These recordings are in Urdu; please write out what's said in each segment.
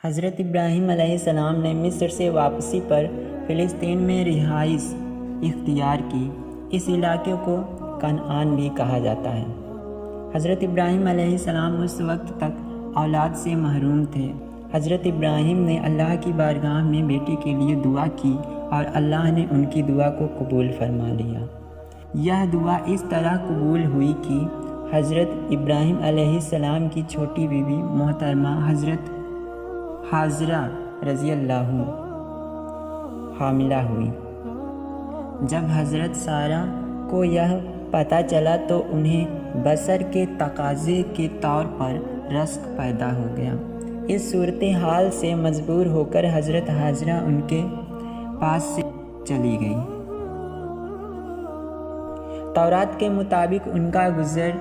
حضرت ابراہیم علیہ السلام نے مصر سے واپسی پر فلسطین میں رہائش اختیار کی۔ اس علاقے کو کنعان بھی کہا جاتا ہے۔ حضرت ابراہیم علیہ السلام اس وقت تک اولاد سے محروم تھے۔ حضرت ابراہیم نے اللہ کی بارگاہ میں بیٹے کے لیے دعا کی اور اللہ نے ان کی دعا کو قبول فرما لیا۔ یہ دعا اس طرح قبول ہوئی کہ حضرت ابراہیم علیہ السلام کی چھوٹی بیوی محترمہ حضرت حاجرہ رضی اللہ حاملہ ہوئی۔ جب حضرت سارہ کو یہ پتہ چلا تو انہیں بصر کے تقاضے کے طور پر رزق پیدا ہو گیا۔ اس صورتحال سے مجبور ہو کر حضرت حاجرہ ان کے پاس سے چلی گئی۔ تورات کے مطابق ان کا گزر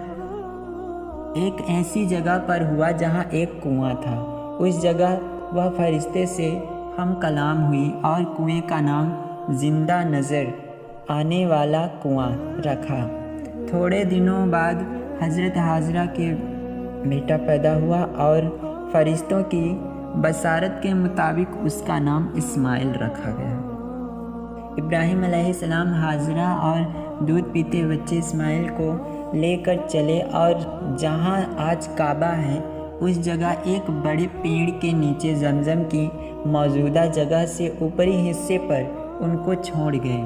ایک ایسی جگہ پر ہوا جہاں ایک کنواں تھا۔ اس جگہ وہ فرشتے سے ہم کلام ہوئی اور کنویں کا نام زندہ نظر آنے والا کنواں رکھا۔ تھوڑے دنوں بعد حضرت حاجرہ کے بیٹا پیدا ہوا اور فرشتوں کی بشارت کے مطابق اس کا نام اسماعیل رکھا گیا۔ ابراہیم علیہ السلام حاجرہ اور دودھ پیتے بچے اسماعیل کو لے کر چلے اور جہاں آج کعبہ ہے اس جگہ ایک بڑے پیڑ کے نیچے زمزم کی موجودہ جگہ سے اوپری حصے پر ان کو چھوڑ گئے۔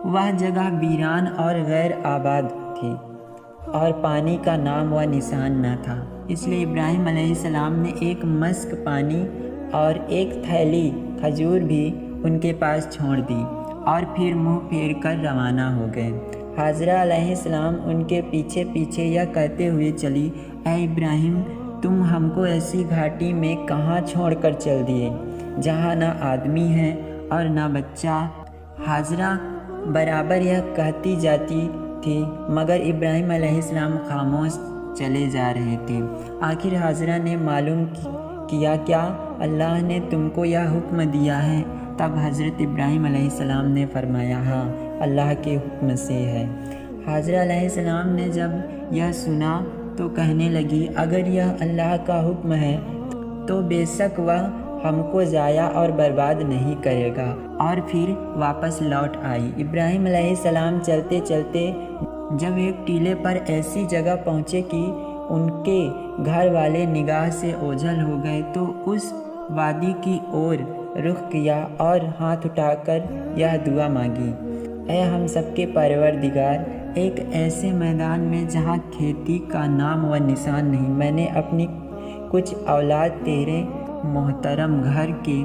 وہ جگہ ویران اور غیر آباد تھی اور پانی کا نام و نشان نہ تھا، اس لیے ابراہیم علیہ السلام نے ایک مسک پانی اور ایک تھیلی کھجور بھی ان کے پاس چھوڑ دی اور پھر منہ پھیر کر روانہ ہو گئے۔ حاجرہ علیہ السلام ان کے پیچھے پیچھے یہ کہتے ہوئے چلی، اے ابراہیم، تم ہم کو ایسی گھاٹی میں کہاں چھوڑ کر چل دیے جہاں نہ آدمی ہے اور نہ بچہ؟ حاجرہ برابر یہ کہتی جاتی تھی مگر ابراہیم علیہ السلام خاموش چلے جا رہے تھے۔ آخر حاجرہ نے معلوم کیا کیا اللہ نے تم کو یہ حکم دیا ہے؟ تب حضرت ابراہیم علیہ السلام نے فرمایا، ہاں، اللہ کے حکم سے ہے۔ حاجرہ علیہ السلام نے جب یہ سنا تو کہنے لگی، اگر یہ اللہ کا حکم ہے تو بے شک وہ ہم کو ضائع اور برباد نہیں کرے گا، اور پھر واپس لوٹ آئی۔ ابراہیم علیہ السلام چلتے چلتے جب ایک ٹیلے پر ایسی جگہ پہنچے کہ ان کے گھر والے نگاہ سے اوجھل ہو گئے تو اس وادی کی اور رخ کیا اور ہاتھ اٹھا کر یہ دعا مانگی، اے ہم سب کے پروردگار، ایک ایسے میدان میں جہاں کھیتی کا نام و نشان نہیں، میں نے اپنی کچھ اولاد تیرے محترم گھر کے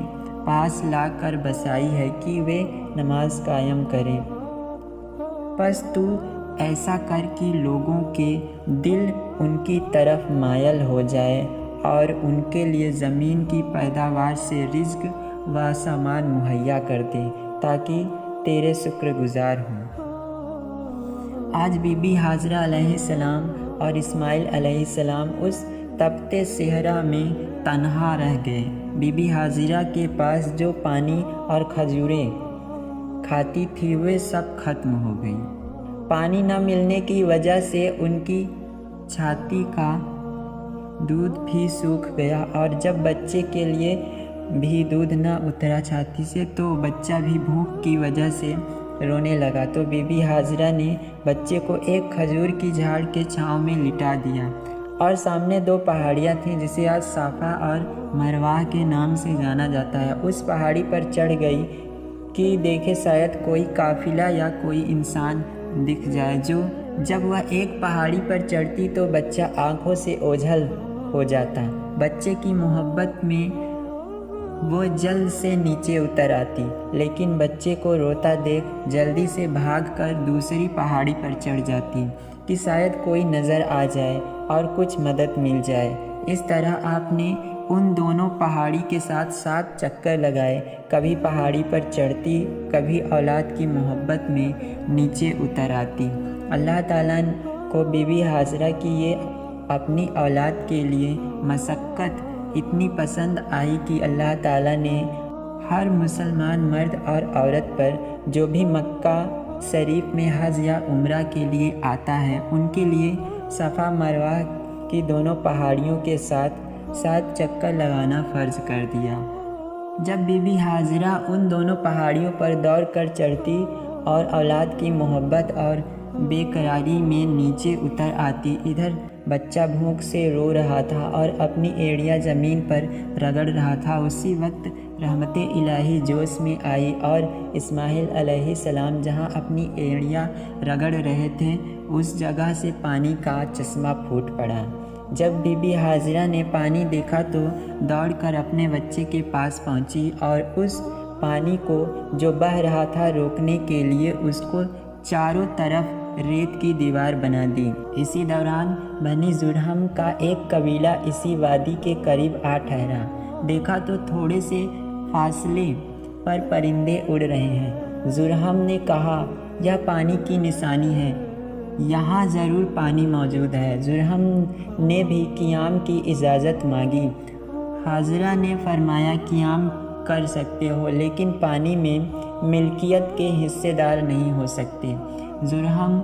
پاس لا کر بسائی ہے کہ وہ نماز قائم کریں، پس تو ایسا کر کہ لوگوں کے دل ان کی طرف مائل ہو جائے اور ان کے لیے زمین کی پیداوار سے رزق و سامان مہیا کر دے تاکہ تیرے شکر گزار ہوں۔ آج بی بی حاجرہ علیہ السلام اور اسماعیل علیہ السلام اس تپتے صحرا میں تنہا رہ گئے۔ بی بی حاجرہ کے پاس جو پانی اور کھجوریں کھاتی تھی وہ سب ختم ہو گئیں۔ پانی نہ ملنے کی وجہ سے ان کی چھاتی کا دودھ بھی سوکھ گیا اور جب بچے کے لیے بھی دودھ نہ اترا چھاتی سے تو بچہ بھی بھوک کی وجہ سے رونے لگا، تو بی بی حاجرہ نے بچے کو ایک کھجور کی جھاڑ کے چھاؤں میں لٹا دیا اور سامنے دو پہاڑیاں تھیں جسے آج صفا اور مروہ کے نام سے جانا جاتا ہے، اس پہاڑی پر چڑھ گئی کہ دیکھے شاید کوئی قافلہ یا کوئی انسان دکھ جائے۔ جب وہ ایک پہاڑی پر چڑھتی تو بچہ آنکھوں سے اوجھل ہو جاتا، بچے کی محبت میں وہ جلد سے نیچے اتر آتی، لیکن بچے کو روتا دیکھ جلدی سے بھاگ کر دوسری پہاڑی پر چڑھ جاتی کہ شاید کوئی نظر آ جائے اور کچھ مدد مل جائے۔ اس طرح آپ نے ان دونوں پہاڑی کے ساتھ 7 چکر لگائے، کبھی پہاڑی پر چڑھتی، کبھی اولاد کی محبت میں نیچے اتر آتی۔ اللہ تعالیٰ کو بی بی حاجرہ کی یہ اپنی اولاد کے لیے مشقت اتنی پسند آئی کہ اللہ تعالیٰ نے ہر مسلمان مرد اور عورت پر جو بھی مکہ شریف میں حج یا عمرہ کے لیے آتا ہے ان کے لیے صفا مروہ کی دونوں پہاڑیوں کے ساتھ 7 چکر لگانا فرض کر دیا۔ جب بی بی حاضرہ ان دونوں پہاڑیوں پر دوڑ کر چڑھتی اور اولاد کی محبت اور بے قراری میں نیچے اتر آتی، ادھر بچہ بھوک سے رو رہا تھا اور اپنی ایڑیاں زمین پر رگڑ رہا تھا۔ اسی وقت رحمت الہی جوش میں آئی اور اسماعیل علیہ السلام جہاں اپنی ایڑیاں رگڑ رہے تھے اس جگہ سے پانی کا چشمہ پھوٹ پڑا۔ جب بی بی حاضرہ نے پانی دیکھا تو دوڑ کر اپنے بچے کے پاس پہنچی اور اس پانی کو جو بہہ رہا تھا روکنے کے لیے اس کو چاروں طرف ریت کی دیوار بنا دی۔ اسی دوران بنی زرہم کا ایک قبیلہ اسی وادی کے قریب آ ٹھہرا۔ دیکھا تو تھوڑے سے فاصلے پر پرندے اڑ رہے ہیں۔ زرہم نے کہا، یہ پانی کی نشانی ہے، یہاں ضرور پانی موجود ہے۔ زرہم نے بھی قیام کی اجازت مانگی۔ حاضرہ نے فرمایا، قیام کر سکتے ہو لیکن پانی میں ملکیت کے حصے دار نہیں ہو سکتے۔ زرہم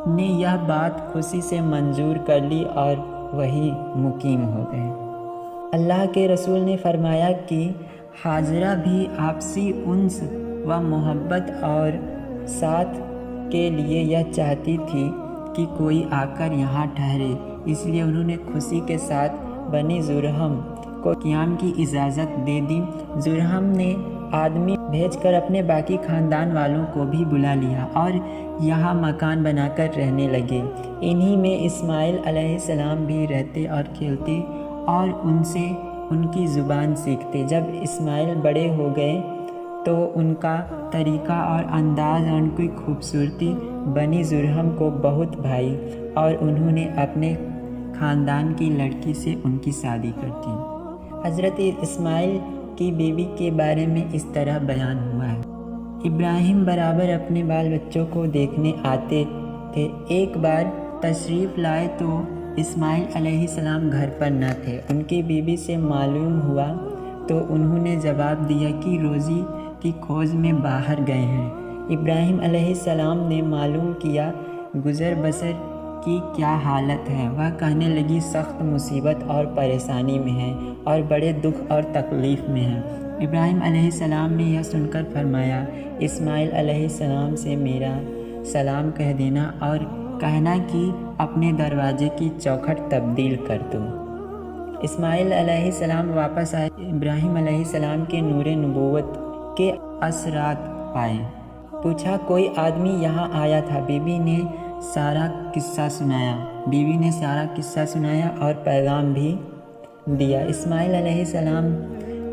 نے یہ بات خوشی سے منظور کر لی اور وہی مقیم ہو گئے۔ اللہ کے رسول نے فرمایا کہ حاضرہ بھی آپسی انس و محبت اور ساتھ کے لیے یہ چاہتی تھی کہ کوئی آ کر یہاں ٹھہرے، اس لیے انہوں نے خوشی کے ساتھ بنی زرہم کو قیام کی اجازت دے دی۔ زرہم نے آدمی بھیج کر اپنے باقی خاندان والوں کو بھی بلا لیا اور یہاں مکان بنا کر رہنے لگے۔ انہی میں اسماعیل علیہ السلام بھی رہتے اور کھیلتے اور ان سے ان کی زبان سیکھتے۔ جب اسماعیل بڑے ہو گئے تو ان کا طریقہ اور انداز اور ان کی خوبصورتی بنی زرہم کو بہت بھائی اور انہوں نے اپنے خاندان کی لڑکی سے ان کی شادی کر دی۔ حضرت اسماعیل کی بیوی کے بارے میں اس طرح بیان ہوا ہے۔ ابراہیم برابر اپنے بال بچوں کو دیکھنے آتے تھے۔ ایک بار تشریف لائے تو اسماعیل علیہ السلام گھر پر نہ تھے۔ ان کی بیوی سے معلوم ہوا تو انہوں نے جواب دیا کہ روزی کی کھوج میں باہر گئے ہیں۔ ابراہیم علیہ السلام نے معلوم کیا گزر بسر کی کیا حالت ہے۔ وہ کہنے لگی سخت مصیبت اور پریشانی میں ہے اور بڑے دکھ اور تکلیف میں ہے۔ ابراہیم علیہ السلام نے یہ سن کر فرمایا، اسماعیل علیہ السلام سے میرا سلام کہہ دینا اور کہنا کہ اپنے دروازے کی چوکھٹ تبدیل کر دو۔ اسماعیل علیہ السلام واپس آئے، ابراہیم علیہ السلام کے نور نبوت کے اثرات پائے۔ پوچھا کوئی آدمی یہاں آیا تھا؟ بیوی نے سارا قصہ سنایا اور پیغام بھی دیا۔ اسماعیل علیہ السلام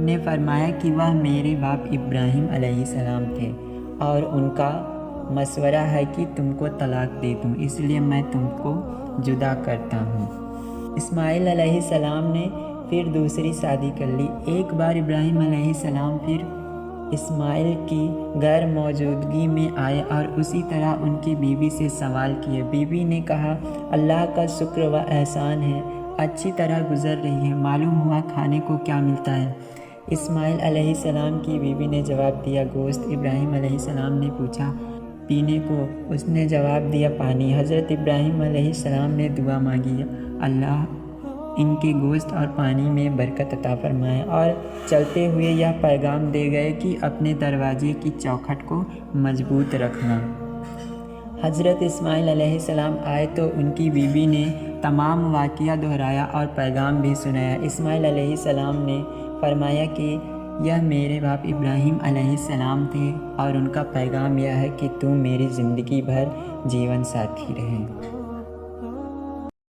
نے فرمایا کہ وہ میرے باپ ابراہیم علیہ السلام تھے اور ان کا مشورہ ہے کہ تم کو طلاق دے دوں، اس لیے میں تم کو جدا کرتا ہوں۔ اسماعیل علیہ السلام نے پھر دوسری شادی کر لی۔ ایک بار ابراہیم علیہ السلام پھر اسماعیل کی غیر موجودگی میں آئے اور اسی طرح ان کی بیوی سے سوال کیے۔ بیوی نے کہا، اللہ کا شکر و احسان ہے، اچھی طرح گزر رہی ہے۔ معلوم ہوا کھانے کو کیا ملتا ہے؟ اسماعیل علیہ السلام کی بیوی نے جواب دیا گوشت۔ ابراہیم علیہ السلام نے پوچھا پینے کو؟ اس نے جواب دیا پانی۔ حضرت ابراہیم علیہ السلام نے دعا مانگی، اللہ ان کے گوشت اور پانی میں برکت عطا فرمائے، اور چلتے ہوئے یہ پیغام دے گئے کہ اپنے دروازے کی چوکھٹ کو مضبوط رکھنا۔ حضرت اسماعیل علیہ السلام آئے تو ان کی بیوی نے تمام واقعہ دہرایا اور پیغام بھی سنایا۔ اسماعیل علیہ السلام نے فرمایا کہ یہ میرے باپ ابراہیم علیہ السلام تھے اور ان کا پیغام یہ ہے کہ تم میری زندگی بھر جیون ساتھی رہے۔